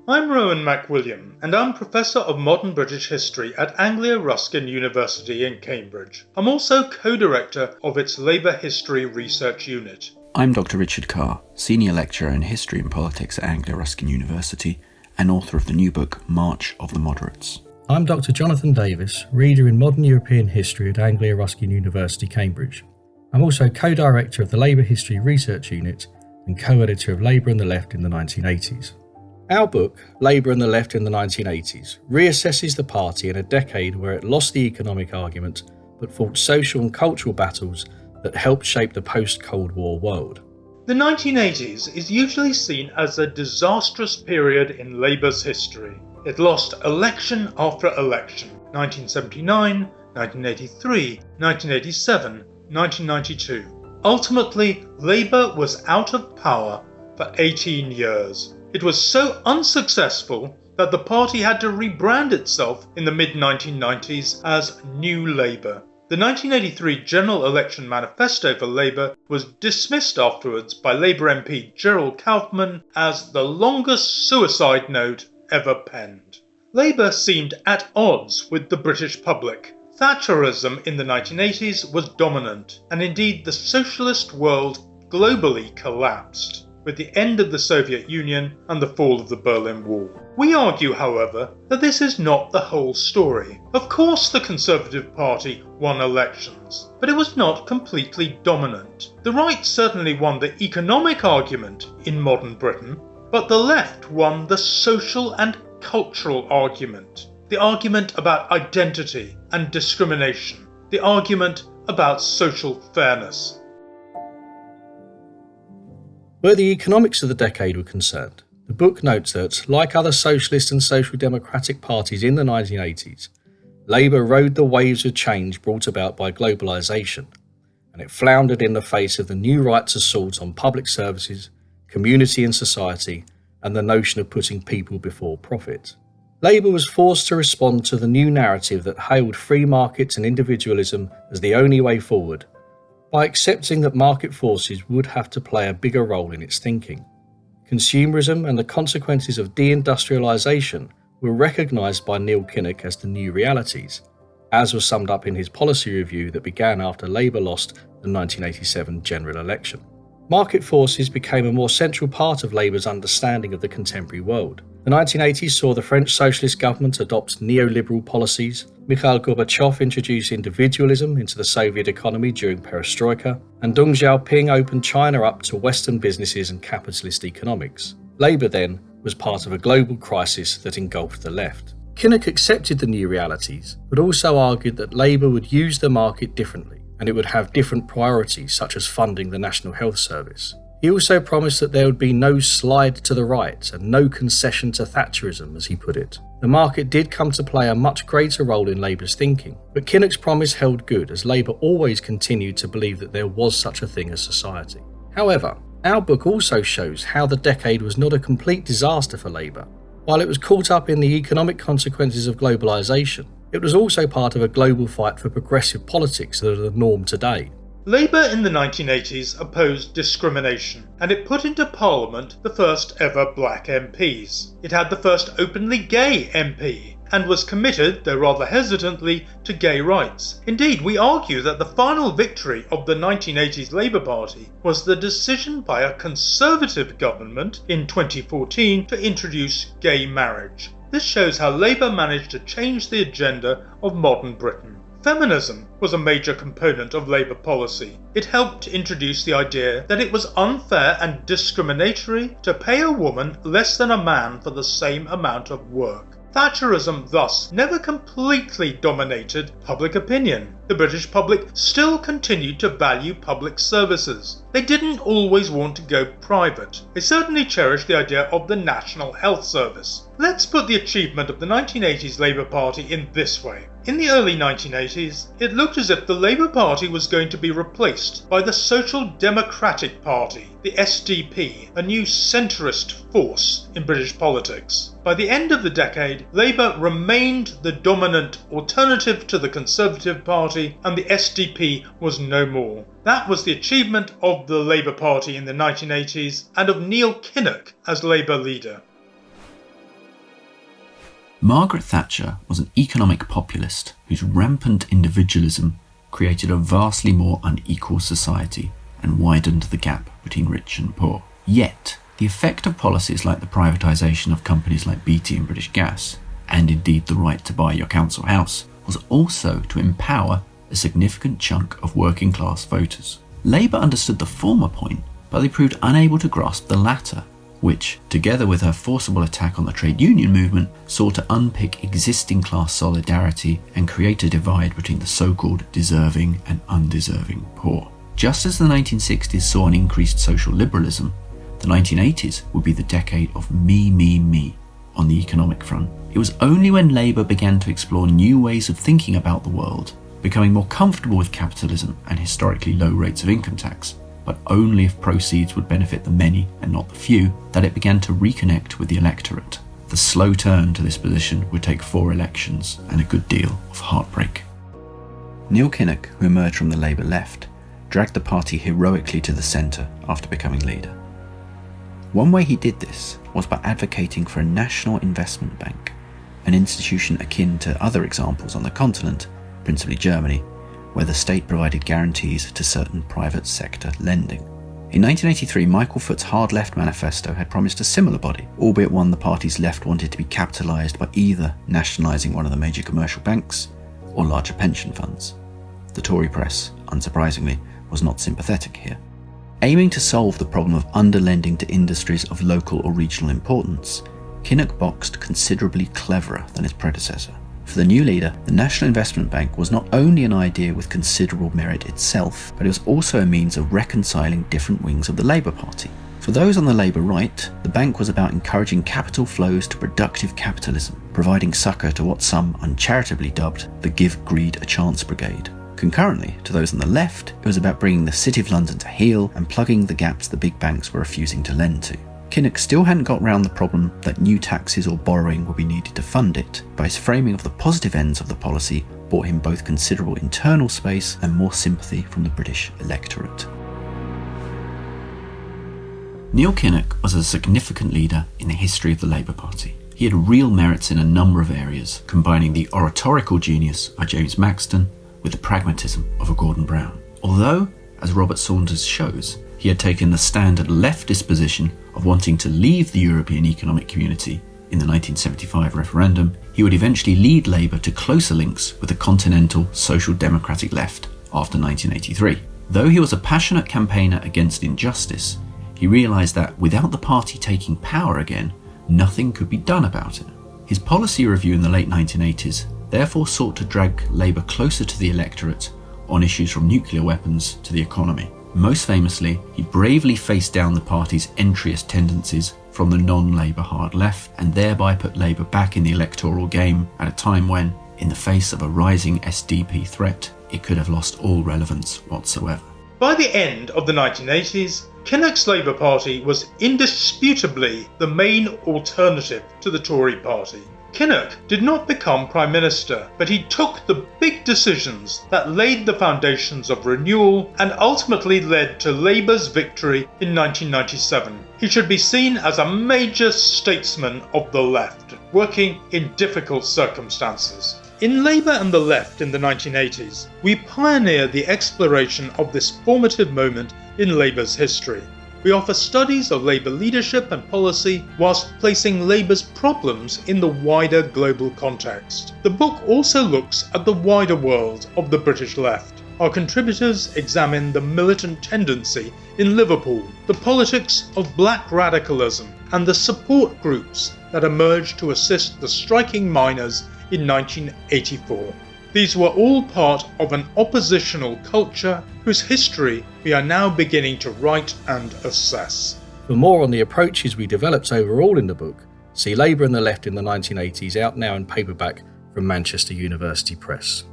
I'm Rowan MacWilliam, and I'm Professor of Modern British History at Anglia Ruskin University in Cambridge. I'm also co-director of its Labour History Research Unit. I'm Dr. Richard Carr, Senior Lecturer in History and Politics at Anglia Ruskin University and author of the new book March of the Moderates. I'm Dr. Jonathan Davis, Reader in Modern European History at Anglia Ruskin University, Cambridge. I'm also co-director of the Labour History Research Unit and co-editor of Labour and the Left in the 1980s. Our book, Labour and the Left in the 1980s, reassesses the party in a decade where it lost the economic argument but fought social and cultural battles that helped shape the post-Cold War world. The 1980s is usually seen as a disastrous period in Labour's history. It lost election after election, 1979, 1983, 1987, 1992. Ultimately, Labour was out of power for 18 years. It was so unsuccessful that the party had to rebrand itself in the mid-1990s as New Labour. The 1983 general election manifesto for Labour was dismissed afterwards by Labour MP Gerald Kaufman as the longest suicide note ever penned. Labour seemed at odds with the British public. Thatcherism in the 1980s was dominant, and indeed the socialist world globally collapsed with the end of the Soviet Union and the fall of the Berlin Wall. We argue, however, that this is not the whole story. Of course the Conservative Party won elections, but it was not completely dominant. The right certainly won the economic argument in modern Britain, but the left won the social and cultural argument, the argument about identity and discrimination, the argument about social fairness. Where the economics of the decade were concerned, the book notes that, like other socialist and social democratic parties in the 1980s, Labour rode the waves of change brought about by globalisation, and it floundered in the face of the new right's assault on public services, community and society, and the notion of putting people before profit. Labour was forced to respond to the new narrative that hailed free markets and individualism as the only way forward, by accepting that market forces would have to play a bigger role in its thinking. Consumerism and the consequences of deindustrialisation were recognised by Neil Kinnock as the new realities, as was summed up in his policy review that began after Labour lost the 1987 general election. Market forces became a more central part of Labour's understanding of the contemporary world. The 1980s saw the French socialist government adopt neoliberal policies, Mikhail Gorbachev introduce individualism into the Soviet economy during perestroika, and Deng Xiaoping opened China up to Western businesses and capitalist economics. Labour then was part of a global crisis that engulfed the left. Kinnock accepted the new realities, but also argued that Labour would use the market differently, and it would have different priorities such as funding the National Health Service. He also promised that there would be no slide to the right and no concession to Thatcherism, as he put it. The market did come to play a much greater role in Labour's thinking, but Kinnock's promise held good as Labour always continued to believe that there was such a thing as society. However, our book also shows how the decade was not a complete disaster for Labour. While it was caught up in the economic consequences of globalisation, it was also part of a global fight for progressive politics that are the norm today. Labour in the 1980s opposed discrimination, and it put into Parliament the first ever black MPs. It had the first openly gay MP, and was committed, though rather hesitantly, to gay rights. Indeed, we argue that the final victory of the 1980s Labour Party was the decision by a Conservative government in 2014 to introduce gay marriage. This shows how Labour managed to change the agenda of modern Britain. Feminism was a major component of Labour policy. It helped to introduce the idea that it was unfair and discriminatory to pay a woman less than a man for the same amount of work. Thatcherism thus never completely dominated public opinion. The British public still continued to value public services. They didn't always want to go private. They certainly cherished the idea of the National Health Service. Let's put the achievement of the 1980s Labour Party in this way. In the early 1980s, it looked as if the Labour Party was going to be replaced by the Social Democratic Party, the SDP, a new centrist force in British politics. By the end of the decade, Labour remained the dominant alternative to the Conservative Party, and the SDP was no more. That was the achievement of the Labour Party in the 1980s and of Neil Kinnock as Labour leader. Margaret Thatcher was an economic populist whose rampant individualism created a vastly more unequal society and widened the gap between rich and poor. Yet, the effect of policies like the privatisation of companies like BT and British Gas, and indeed the right to buy your council house, was also to empower a significant chunk of working class voters. Labour understood the former point, but they proved unable to grasp the latter, which, together with her forcible attack on the trade union movement, sought to unpick existing class solidarity and create a divide between the so-called deserving and undeserving poor. Just as the 1960s saw an increased social liberalism, the 1980s would be the decade of me on the economic front. It was only when Labour began to explore new ways of thinking about the world, becoming more comfortable with capitalism and historically low rates of income tax, but only if proceeds would benefit the many and not the few, that it began to reconnect with the electorate. The slow turn to this position would take 4 elections and a good deal of heartbreak. Neil Kinnock, who emerged from the Labour left, dragged the party heroically to the centre after becoming leader. One way he did this was by advocating for a national investment bank, an institution akin to other examples on the continent, principally Germany, where the state provided guarantees to certain private sector lending. In 1983, Michael Foot's Hard Left manifesto had promised a similar body, albeit one the party's left wanted to be capitalised by either nationalising one of the major commercial banks or larger pension funds. The Tory press, unsurprisingly, was not sympathetic here. Aiming to solve the problem of underlending to industries of local or regional importance, Kinnock boxed considerably cleverer than his predecessor. For the new leader, the National Investment Bank was not only an idea with considerable merit itself, but it was also a means of reconciling different wings of the Labour Party. For those on the Labour right, the bank was about encouraging capital flows to productive capitalism, providing succour to what some uncharitably dubbed the Give Greed a Chance Brigade. Concurrently, to those on the left, it was about bringing the City of London to heel and plugging the gaps the big banks were refusing to lend to. Kinnock still hadn't got round the problem that new taxes or borrowing would be needed to fund it, but his framing of the positive ends of the policy brought him both considerable internal space and more sympathy from the British electorate. Neil Kinnock was a significant leader in the history of the Labour Party. He had real merits in a number of areas, combining the oratorical genius of James Maxton with the pragmatism of a Gordon Brown. Although, as Robert Saunders shows, he had taken the standard leftist position of wanting to leave the European Economic Community in the 1975 referendum, he would eventually lead Labour to closer links with the continental social democratic left after 1983. Though he was a passionate campaigner against injustice, he realised that without the party taking power again, nothing could be done about it. His policy review in the late 1980s therefore sought to drag Labour closer to the electorate on issues from nuclear weapons to the economy. Most famously, he bravely faced down the party's entryist tendencies from the non-Labour hard left and thereby put Labour back in the electoral game at a time when, in the face of a rising SDP threat, it could have lost all relevance whatsoever. By the end of the 1980s, Kinnock's Labour Party was indisputably the main alternative to the Tory party. Kinnock did not become Prime Minister, but he took the big decisions that laid the foundations of renewal and ultimately led to Labour's victory in 1997. He should be seen as a major statesman of the left, working in difficult circumstances. In Labour and the Left in the 1980s, we pioneered the exploration of this formative moment in Labour's history. We offer studies of Labour leadership and policy whilst placing Labour's problems in the wider global context. The book also looks at the wider world of the British left. Our contributors examine the militant tendency in Liverpool, the politics of black radicalism, and the support groups that emerged to assist the striking miners in 1984. These were all part of an oppositional culture whose history we are now beginning to write and assess. For more on the approaches we developed overall in the book, see Labour and the Left in the 1980s, out now in paperback from Manchester University Press.